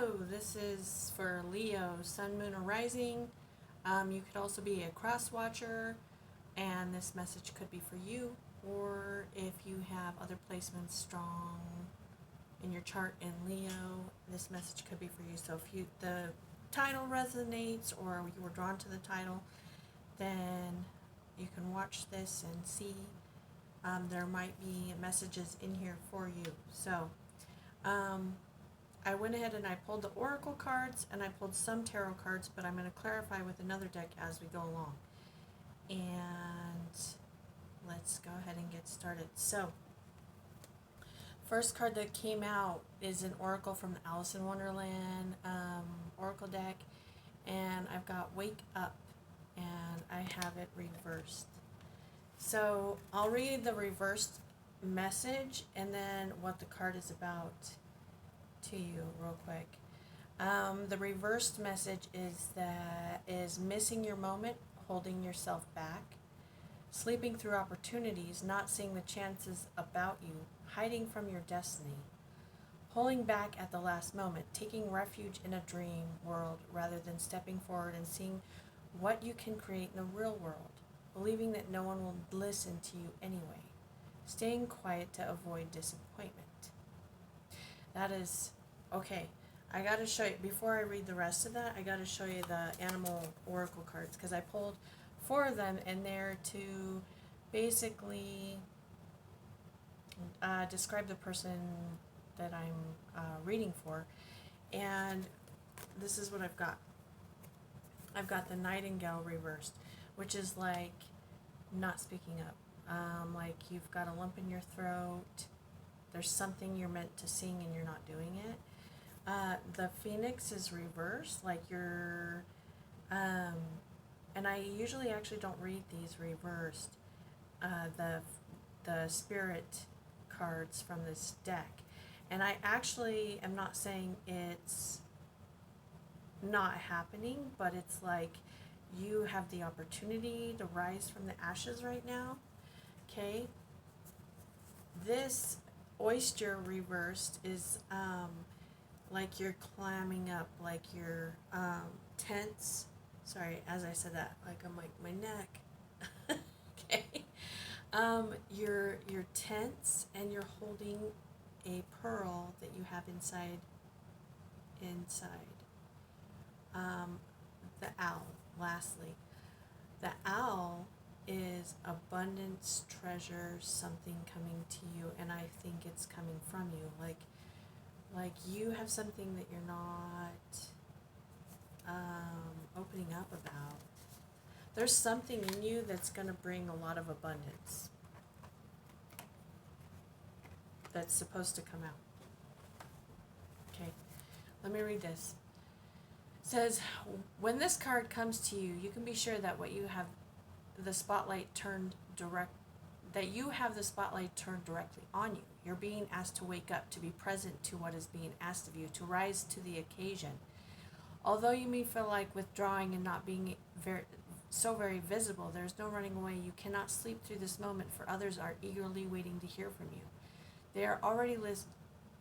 Hello, this is for Leo, Sun, Moon, or Rising. You could also be a cross watcher, and this message could be for you, or if you have other placements strong in your chart in Leo, this message could be for you. So if the title resonates or you were drawn to the title, then you can watch this and see. There might be messages in here for you. So, I went ahead and I pulled the oracle cards and I pulled some tarot cards, but I'm going to clarify with another deck as we go along. And let's go ahead and get started. So, first card that came out is an oracle from the Alice in Wonderland oracle deck, and I've got Wake Up, and I have it reversed. So I'll read the reversed message and then what the card is about to you real quick. The reversed message is missing your moment, holding yourself back, sleeping through opportunities, not seeing the chances about you, hiding from your destiny, pulling back at the last moment, taking refuge in a dream world rather than stepping forward and seeing what you can create in the real world, believing that no one will listen to you anyway, staying quiet to avoid disappointment. That is, okay, I got to show you, before I read the rest of that, I got to show you the animal oracle cards, because I pulled 4 of them, and they're to basically describe the person that I'm reading for. And this is what I've got. I've got the Nightingale reversed, which is like not speaking up. Like you've got a lump in your throat. There's something you're meant to sing and you're not doing it. The Phoenix is reversed, like you're, and I usually actually don't read these reversed. The spirit cards from this deck, and I actually am not saying it's not happening, but it's like you have the opportunity to rise from the ashes right now. Okay, this oyster reversed is like you're climbing up, like you're tense. Sorry, as I said that, like I'm like my neck. Okay, you're tense and you're holding a pearl that you have inside. The owl, lastly. The owl is abundance, treasure, something coming to you, and I think it's coming from you. Like you have something that you're not opening up about. There's something in you that's going to bring a lot of abundance that's supposed to come out. Okay, let me read this. It says, when this card comes to you, you can be sure that you have the spotlight turned directly on you. You're being asked to wake up, to be present to what is being asked of you, to rise to the occasion. Although you may feel like withdrawing and not being very visible, there's no running away. You cannot sleep through this moment, for others are eagerly waiting to hear from you. They are already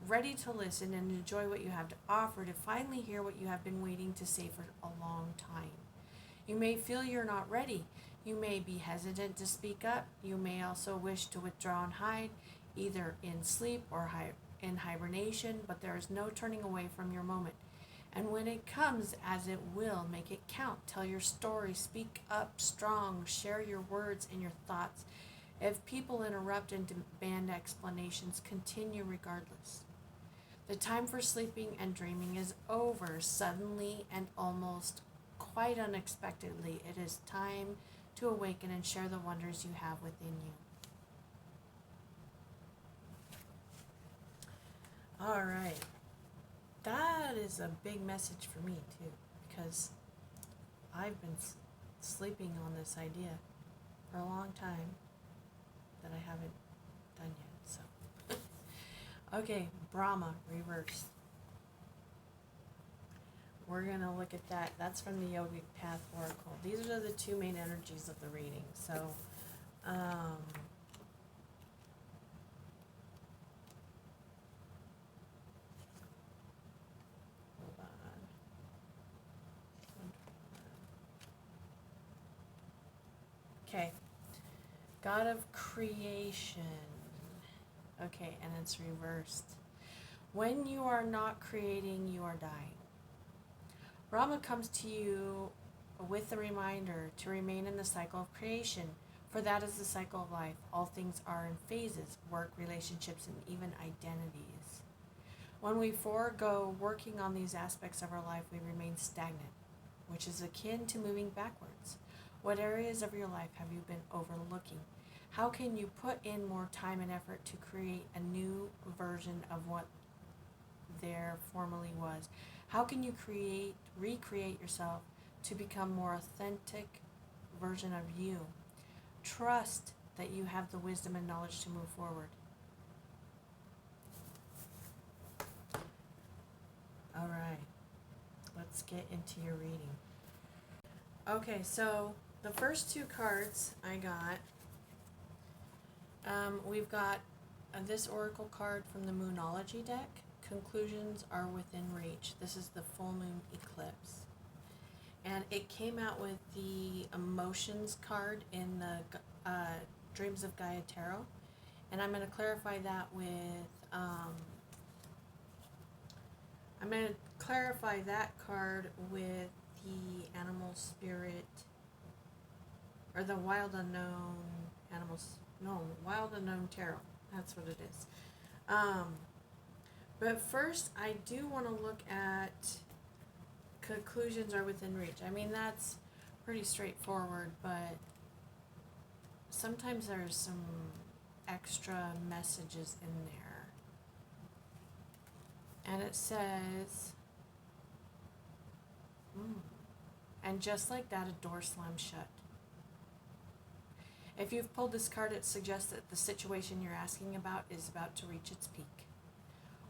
ready to listen and enjoy what you have to offer, to finally hear what you have been waiting to say for a long time. You may feel you're not ready. You may be hesitant to speak up. You may also wish to withdraw and hide, either in sleep or in hibernation, but there is no turning away from your moment. And when it comes, as it will, make it count. Tell your story. Speak up strong. Share your words and your thoughts. If people interrupt and demand explanations, continue regardless. The time for sleeping and dreaming is over. Suddenly and almost quite unexpectedly, it is time to awaken and share the wonders you have within you. All right. That is a big message for me, too, because I've been sleeping on this idea for a long time that I haven't done yet. So, okay, Brahma reversed. We're going to look at that. That's from the Yogic Path Oracle. These are the 2 main energies of the reading. So, Okay. God of creation. Okay, and it's reversed. When you are not creating, you are dying. Rama comes to you with the reminder to remain in the cycle of creation, for that is the cycle of life. All things are in phases: work, relationships, and even identities. When we forego working on these aspects of our life, we remain stagnant, which is akin to moving backwards. What areas of your life have you been overlooking? How can you put in more time and effort to create a new version of what there formerly was? How can you recreate yourself to become more authentic version of you? Trust that you have the wisdom and knowledge to move forward. All right, let's get into your reading. Okay, so the first two cards I got, we've got this oracle card from the Moonology deck. Conclusions are within reach. This is the full moon eclipse. And it came out with the emotions card in the Dreams of Gaia Tarot. And I'm going to clarify that with, I'm going to clarify that card with the animal spirit, or the wild unknown animals, no, wild unknown tarot. That's what it is. But first, I do want to look at conclusions are within reach. I mean, that's pretty straightforward, but sometimes there's some extra messages in there. And it says, and just like that, a door slammed shut. If you've pulled this card, it suggests that the situation you're asking about is about to reach its peak,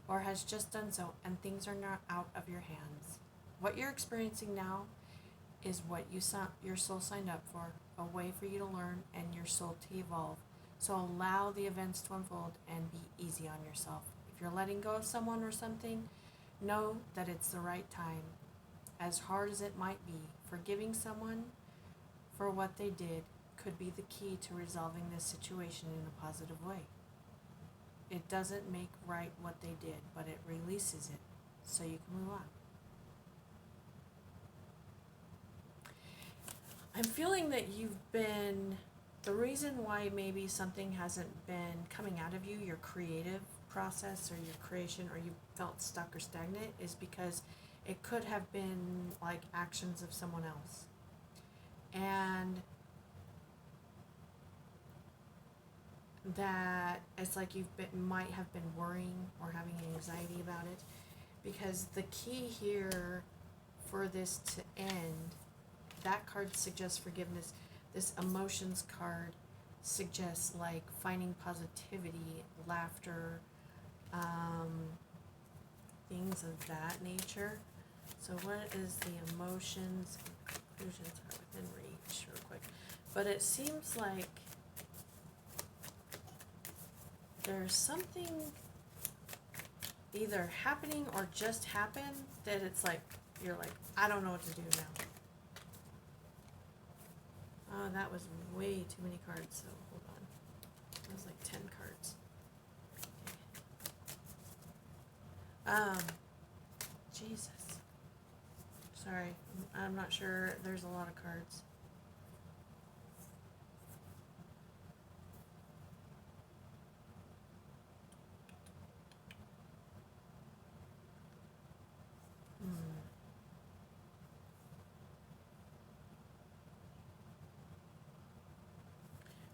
or has just done so, and things are not out of your hands. What you're experiencing now is what your soul signed up for, a way for you to learn and your soul to evolve. So allow the events to unfold and be easy on yourself. If you're letting go of someone or something, know that it's the right time. As hard as it might be, forgiving someone for what they did could be the key to resolving this situation in a positive way. It doesn't make right what they did, but it releases it so you can move on. I'm feeling that the reason why maybe something hasn't been coming out of you, your creative process or your creation, or you felt stuck or stagnant, is because it could have been like actions of someone else. And that it's like might have been worrying or having anxiety about it, because the key here for this to end, that card suggests forgiveness. This emotions card suggests like finding positivity, laughter, things of that nature. So what is the emotions? Conclusions are within reach, real quick. But it seems like there's something either happening or just happened that it's like, you're like, I don't know what to do now. Oh, that was way too many cards, so hold on. That was like 10 cards. Okay. Jesus. Sorry, I'm not sure. There's a lot of cards.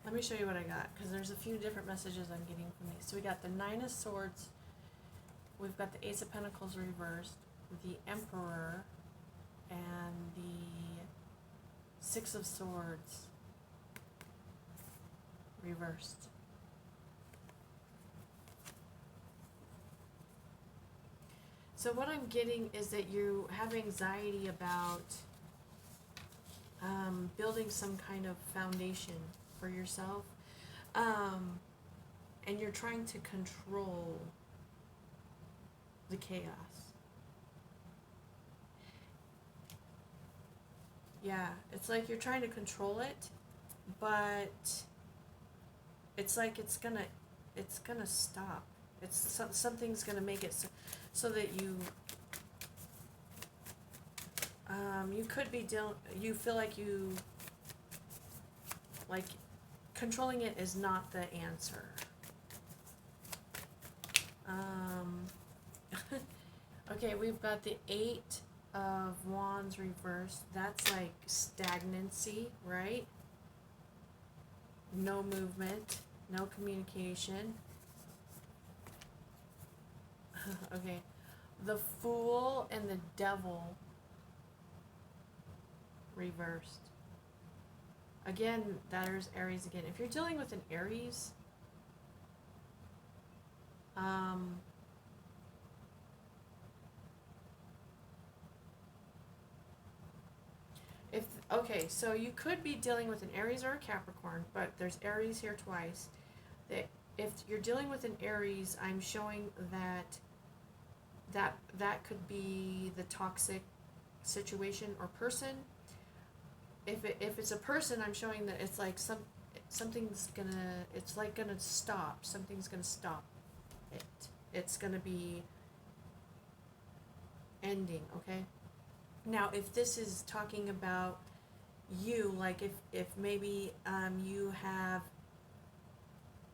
Let me show you what I got, because there's a few different messages I'm getting from these. So we got the Nine of Swords, we've got the Ace of Pentacles reversed, the Emperor, and the Six of Swords reversed. So what I'm getting is that you have anxiety about building some kind of foundation for yourself, and you're trying to control the chaos. Yeah, it's like you're trying to control it, but it's like it's gonna stop. Something's gonna make it so that you could be you feel like controlling it is not the answer. Okay, we've got the 8 of Wands reversed. That's like stagnancy, right? No movement, no communication. Okay, the Fool and the Devil reversed. Again, there's Aries again. If you're dealing with an Aries, okay, so you could be dealing with an Aries or a Capricorn, but there's Aries here twice. If you're dealing with an Aries, I'm showing that could be the toxic situation or person. If it's a person, I'm showing that it's like something's gonna stop. Something's gonna stop it. It's gonna be ending, okay? Now, if this is talking about you, like if maybe you have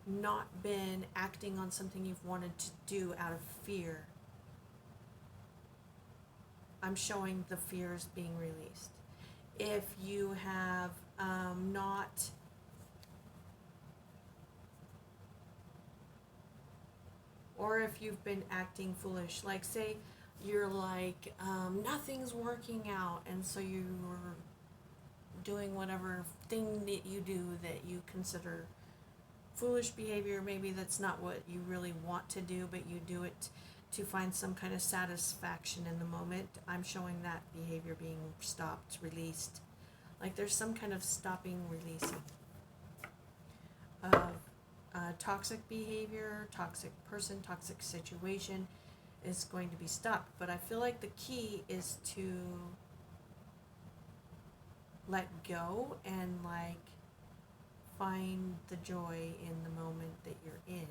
not been acting on something you've wanted to do out of fear, I'm showing the fears being released. If you have not or if you've been acting foolish, like say you're like nothing's working out, and so you're doing whatever thing that you do that you consider foolish behavior. Maybe that's not what you really want to do, but you do it to find some kind of satisfaction in the moment. I'm showing that behavior being stopped, released. Like there's some kind of stopping, releasing of toxic behavior, toxic person, toxic situation is going to be stopped. But I feel like the key is to let go and like find the joy in the moment that you're in.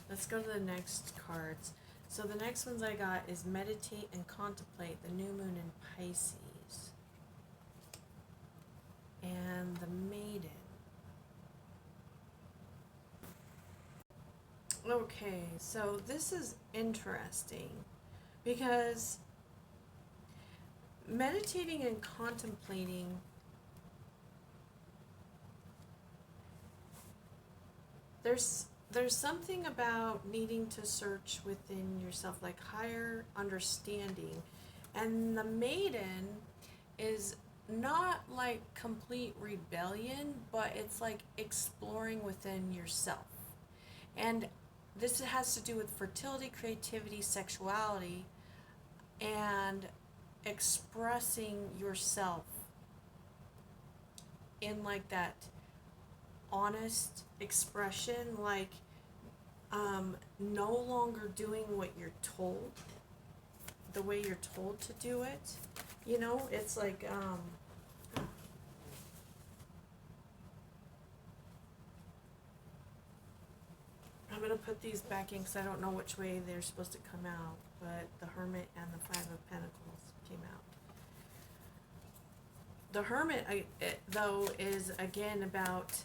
Let's go to the next cards. So the next ones I got is meditate and contemplate the new moon in Pisces and the Maiden. Okay, so this is interesting because meditating and contemplating, there's something about needing to search within yourself, like higher understanding. And the Maiden is not like complete rebellion, but it's like exploring within yourself. And this has to do with fertility, creativity, sexuality, and expressing yourself in like that honest expression, like no longer doing what you're told, the way you're told to do it. You know, it's like I'm going to put these back in because I don't know which way they're supposed to come out, but the Hermit and the Five of Pentacles came out. The Hermit, though, is again about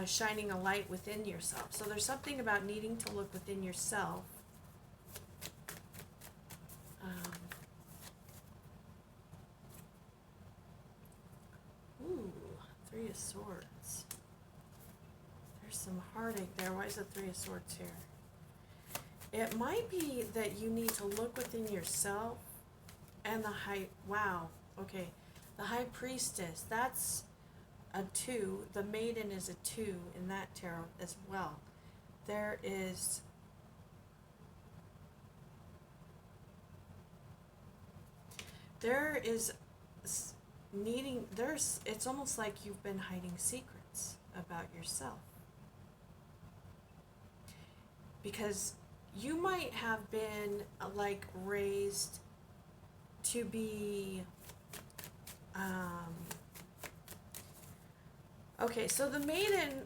shining a light within yourself. So there's something about needing to look within yourself. Ooh, Three of Swords. There's some heartache there. Why is the Three of Swords here? It might be that you need to look within yourself. And the the High Priestess, that's a 2. The Maiden is a 2 in that tarot as well. There is it's almost like you've been hiding secrets about yourself. Because you might have been like raised to be Um, okay, so the maiden,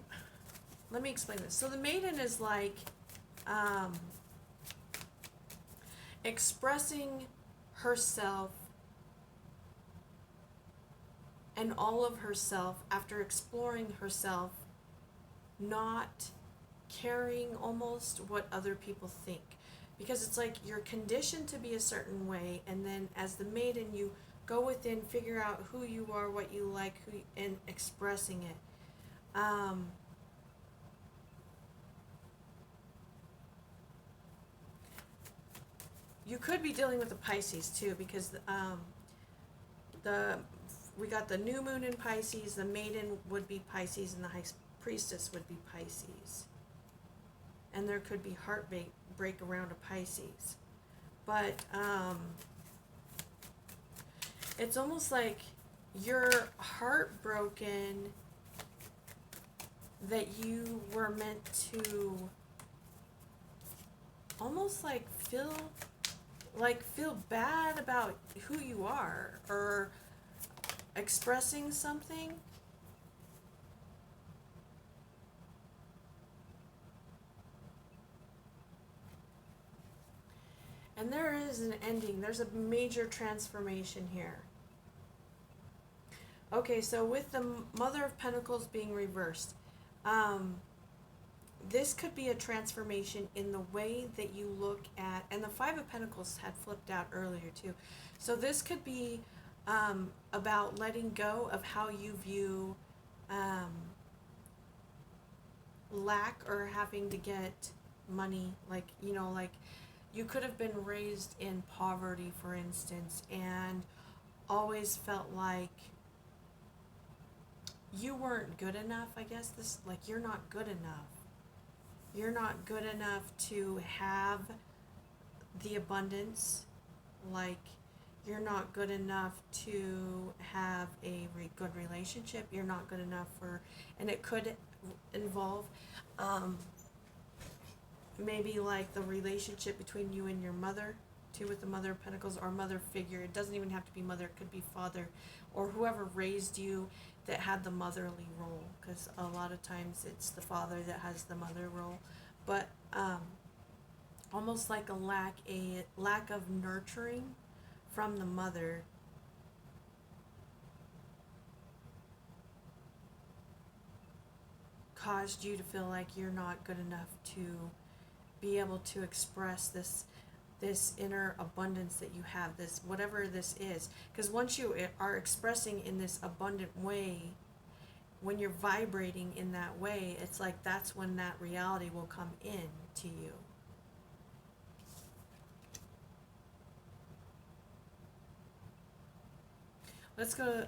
let me explain this. So the maiden is like expressing herself and all of herself after exploring herself, not caring almost what other people think. Because it's like you're conditioned to be a certain way, and then as the maiden, you go within, figure out who you are, what you like, and expressing it. You could be dealing with the Pisces too, because we got the new moon in Pisces, the maiden would be Pisces, and the high priestess would be Pisces. And there could be heartbreak around a Pisces. But it's almost like you're heartbroken that you were meant to almost like feel bad about who you are or expressing something. And there is an ending. There's a major transformation here. Okay, so with the Mother of Pentacles being reversed, this could be a transformation in the way that you look at, and the Five of Pentacles had flipped out earlier too. So this could be about letting go of how you view lack or having to get money. Like, you know, like you could have been raised in poverty, for instance, and always felt like you weren't good enough. I guess this, like, you're not good enough. You're not good enough to have the abundance. Like, you're not good enough to have a good relationship. You're not good enough for, and it could involve maybe like the relationship between you and your mother too, with the Mother of Pentacles, or mother figure. It doesn't even have to be mother, it could be father or whoever raised you that had the motherly role, because a lot of times it's the father that has the mother role. But almost like a lack of nurturing from the mother caused you to feel like you're not good enough to be able to express this inner abundance that you have, this whatever this is. Because once you are expressing in this abundant way, when you're vibrating in that way, it's like that's when that reality will come in to you. Let's go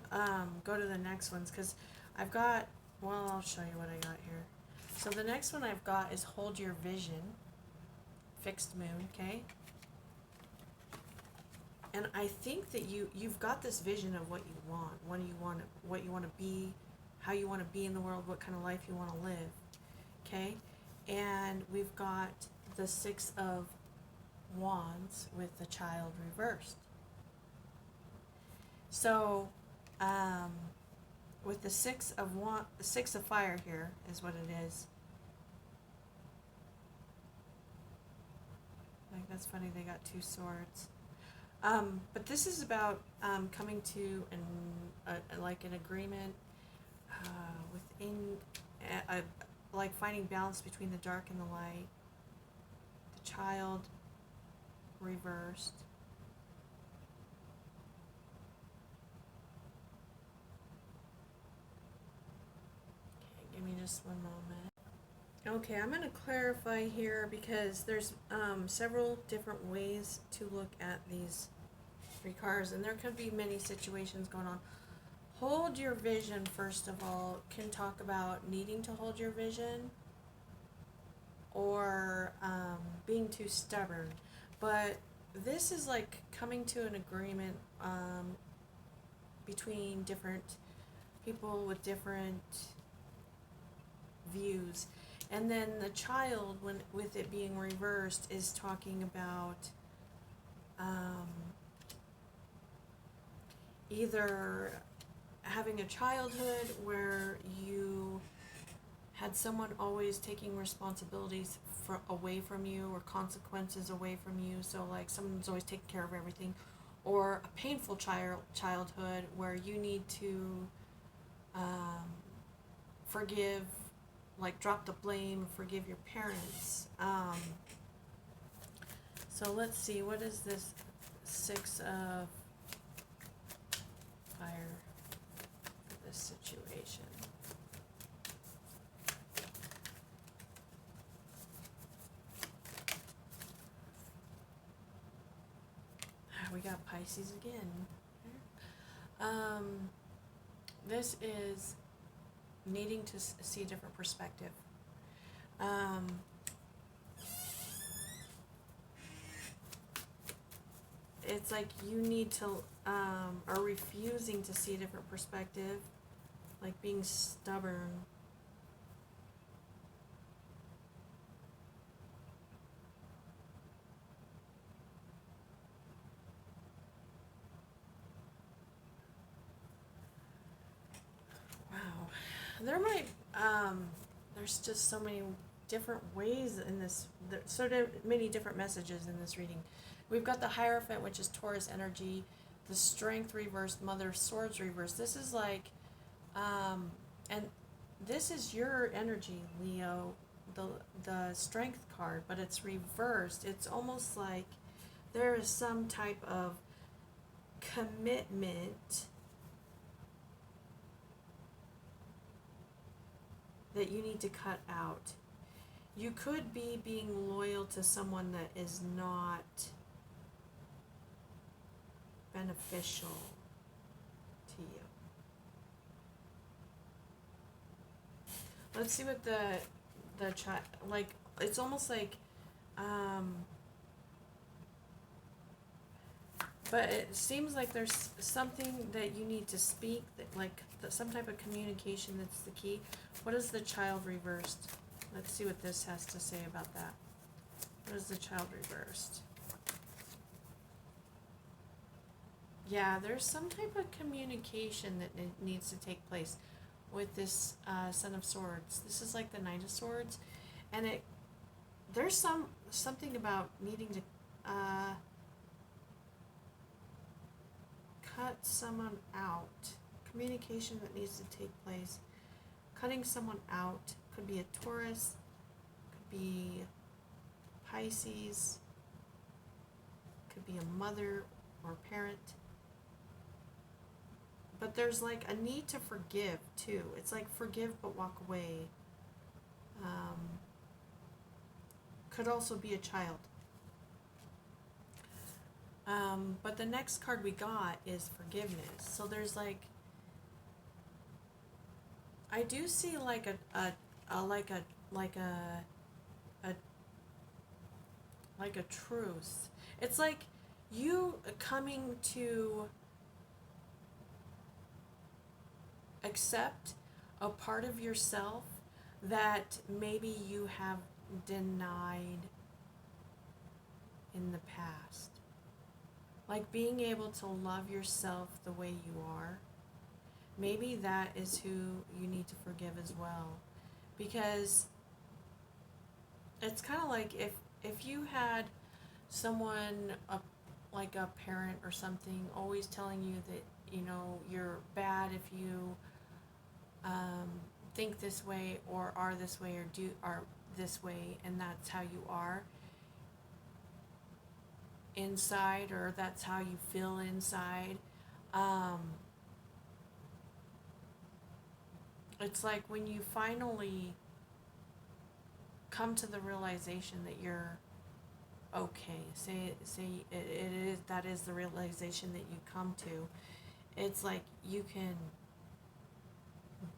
to the next ones, because I've got, well, I'll show you what I got here. So the next one I've got is Hold Your Vision, fixed moon, okay? And I think that you've got this vision of what you want, what you want to be, how you want to be in the world, what kind of life you want to live, okay? And we've got the Six of Wands with the Child reversed. So, with the Six of Fire here is what it is. Like, that's funny, they got two swords. But this is about coming to an agreement within, like finding balance between the dark and the light. The Child reversed. Okay, give me just one moment. Okay, I'm going to clarify here because there's several different ways to look at these three cards, and there could be many situations going on. Hold your vision, first of all, can talk about needing to hold your vision or being too stubborn. But this is like coming to an agreement between different people with different views. And then the Child, with it being reversed, is talking about either having a childhood where you had someone always taking responsibilities away from you, or consequences away from you, so like someone's always taking care of everything, or a painful childhood where you need to forgive, like drop the blame, forgive your parents. So let's see, what is this Six of Fire for this situation? We got Pisces again. This is needing to see a different perspective. It's like you need to, are refusing to see a different perspective, like being stubborn. Wow. There might, there's just so many different ways in this, so many different messages in this reading. We've got the Hierophant, which is Taurus energy, the Strength reversed, Mother of Swords reversed. This is like, and this is your energy, Leo, the Strength card, but it's reversed. It's almost like there is some type of commitment that you need to cut out. You could be being loyal to someone that is not beneficial to you. Let's see what the child, like, it's almost like, but it seems like there's something that you need to speak, that like some type of communication that's the key. What is the Child reversed? Let's see what this has to say about that. What is the Child reversed? Yeah, there's some type of communication that needs to take place with this Son of Swords. This is like the Knight of Swords, and there's something about needing to cut someone out. Communication that needs to take place. Cutting someone out could be a Taurus, could be Pisces, could be a mother or parent. But there's like a need to forgive too. It's like forgive but walk away. Could also be a child. But the next card we got is forgiveness. So there's like, I do see like a truce. It's like you coming to accept a part of yourself that maybe you have denied in the past. Like being able to love yourself the way you are. Maybe that is who you need to forgive as well. Because it's kind of like if you had someone, like a parent or something, always telling you that, you know, you're bad if you think this way or are this way or are this way, and that's how you are inside, or that's how you feel inside. It's like when you finally come to the realization that you're okay, say it is, that is the realization that you come to. It's like you can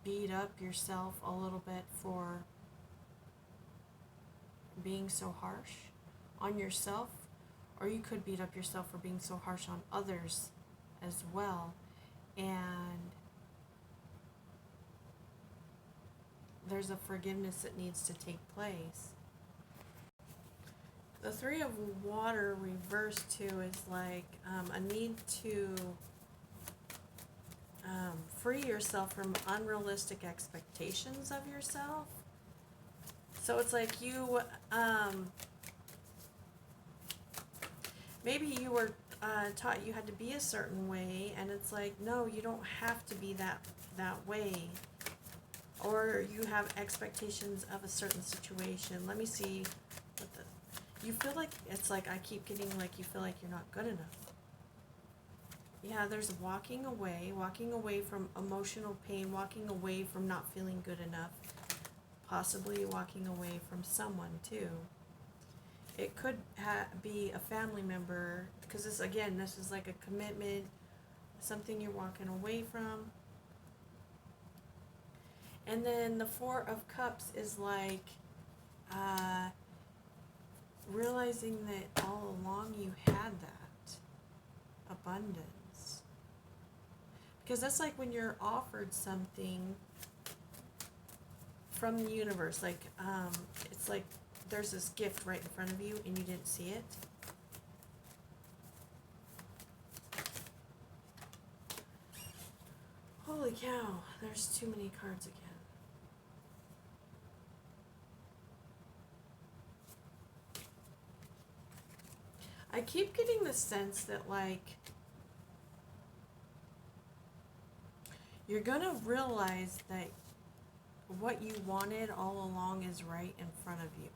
beat up yourself a little bit for being so harsh on yourself, or you could beat up yourself for being so harsh on others as well. And there's a forgiveness that needs to take place. The Three of Water reversed too is like a need to free yourself from unrealistic expectations of yourself. So it's like you, maybe you were taught you had to be a certain way, and it's like, no, you don't have to be that way. Or you have expectations of a certain situation. Let me see what you feel like. It's like I keep getting like you feel like you're not good enough. Yeah, there's walking away from emotional pain, walking away from not feeling good enough, possibly walking away from someone too. It could be a family member, because this is like a commitment, something you're walking away from. And then the Four of Cups is like realizing that all along you had that abundance. Because that's like when you're offered something from the universe, like it's like there's this gift right in front of you and you didn't see it. Holy cow, there's too many cards again. I keep getting the sense that like you're gonna realize that what you wanted all along is right in front of you.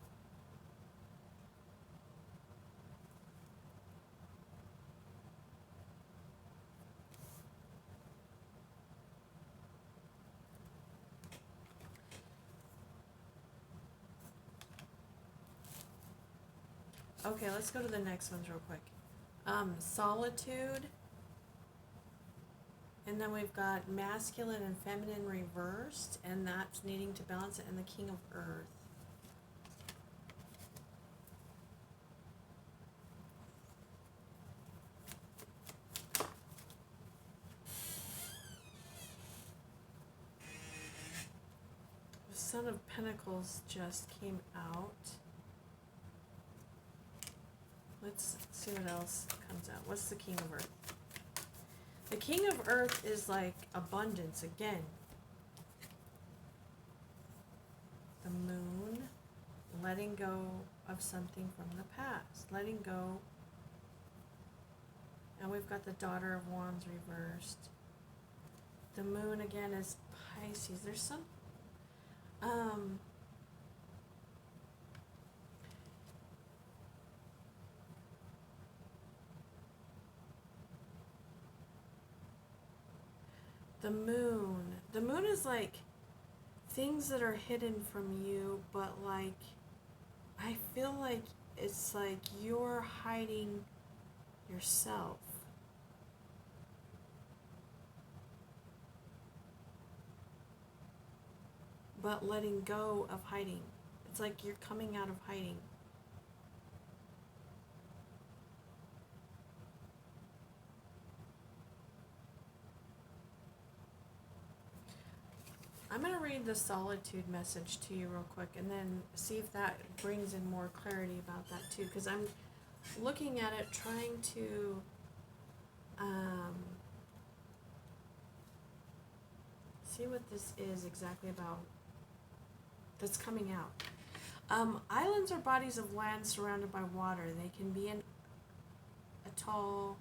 Okay, let's go to the next ones real quick. Solitude. And then we've got masculine and feminine reversed, and that's needing to balance it, and the King of Earth. The Son of Pentacles just came out. Let's see what else comes out. What's the King of Earth? The King of Earth is like abundance again. The Moon, letting go of something from the past, letting go. And we've got the Daughter of Wands reversed. The Moon again is Pisces. There's some the moon is like things that are hidden from you, but like I feel like it's like you're hiding yourself. But letting go of hiding. It's like you're coming out of hiding. I'm going to read the solitude message to you real quick and then see if that brings in more clarity about that too, because I'm looking at it trying to see what this is exactly about that's coming out. Islands are bodies of land surrounded by water. They can be an atoll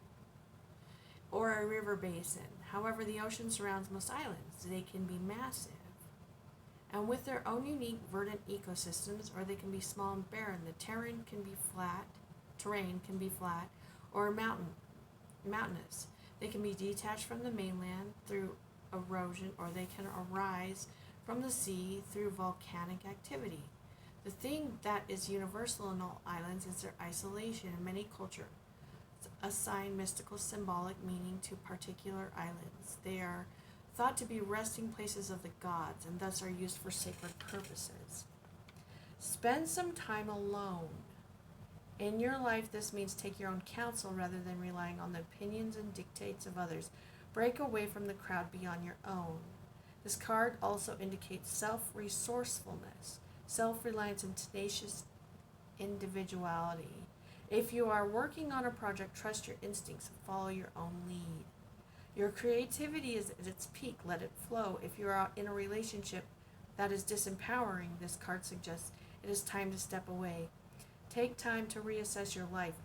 or a river basin. However, the ocean surrounds most islands. They can be massive and with their own unique verdant ecosystems, or they can be small and barren. The terrain can be flat or mountainous. They can be detached from the mainland through erosion, or they can arise from the sea through volcanic activity. The thing that is universal in all islands is their isolation. In many cultures assign mystical symbolic meaning to particular islands. They are thought to be resting places of the gods and thus are used for sacred purposes. Spend some time alone. In your life, this means take your own counsel rather than relying on the opinions and dictates of others. Break away from the crowd beyond your own. This card also indicates self-resourcefulness, self-reliance, and tenacious individuality. If you are working on a project, trust your instincts and follow your own lead. Your creativity is at its peak. Let it flow. If you're out in a relationship that is disempowering, this card suggests it is time to step away. Take time to reassess your life.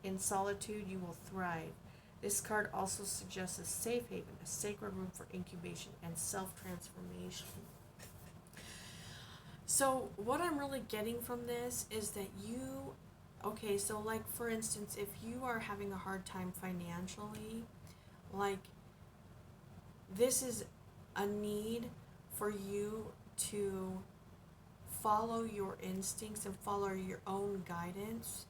In solitude, you will thrive. This card also suggests a safe haven, a sacred room for incubation and self-transformation. So what I'm really getting from this is that okay, so like for instance, if you are having a hard time financially, like this is a need for you to follow your instincts and follow your own guidance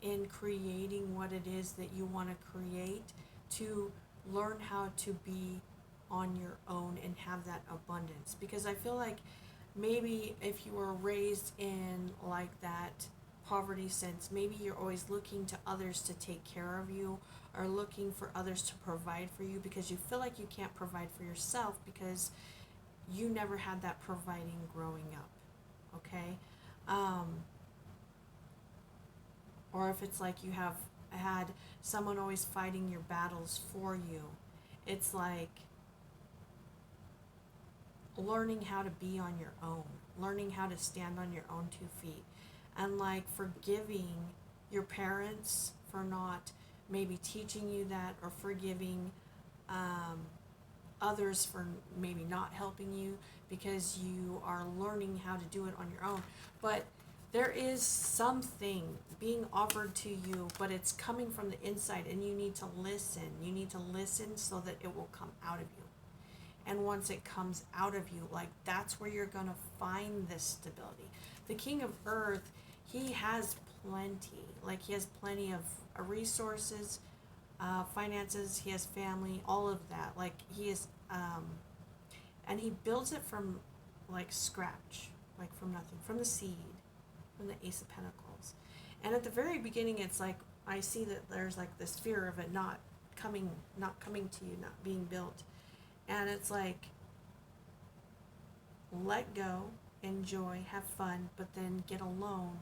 in creating what it is that you want to create, to learn how to be on your own and have that abundance. Because I feel like maybe if you were raised in like that poverty sense, maybe you're always looking to others to take care of you, or looking for others to provide for you, because you feel like you can't provide for yourself because you never had that providing growing up. Okay? Or if it's like you have had someone always fighting your battles for you, it's like learning how to be on your own, learning how to stand on your own 2 feet, and like forgiving your parents for not maybe teaching you that, or forgiving others for maybe not helping you, because you are learning how to do it on your own. But there is something being offered to you, but it's coming from the inside, and you need to listen. You need to listen so that it will come out of you. And once it comes out of you, like that's where you're going to find this stability. The King of Earth, he has plenty. Like he has plenty of resources, finances, he has family, all of that. Like he is, and he builds it from like scratch, like from nothing, from the seed, from the Ace of Pentacles. And at the very beginning, it's like, I see that there's like this fear of it not coming to you, not being built. And it's like, let go, enjoy, have fun, but then get alone.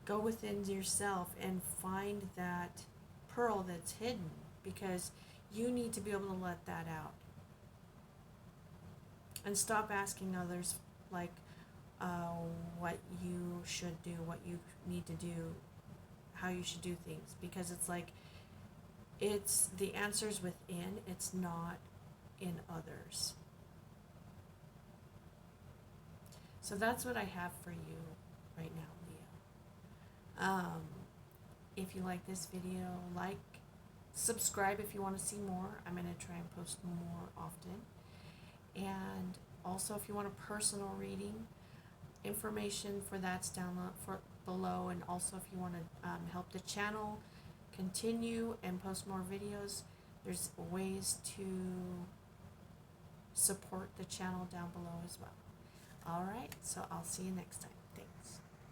Go within yourself and find that pearl that's hidden, because you need to be able to let that out. And stop asking others like what you should do, what you need to do, how you should do things, because it's like, it's the answers within, it's not in others. So that's what I have for you right now, Leo. If you like this video, like, subscribe if you want to see more. I'm going to try and post more often. And also, if you want a personal reading, information for that's down below. And also, if you want to help the channel continue and post more videos, there's ways to support the channel down below as well. All right, so I'll see you next time.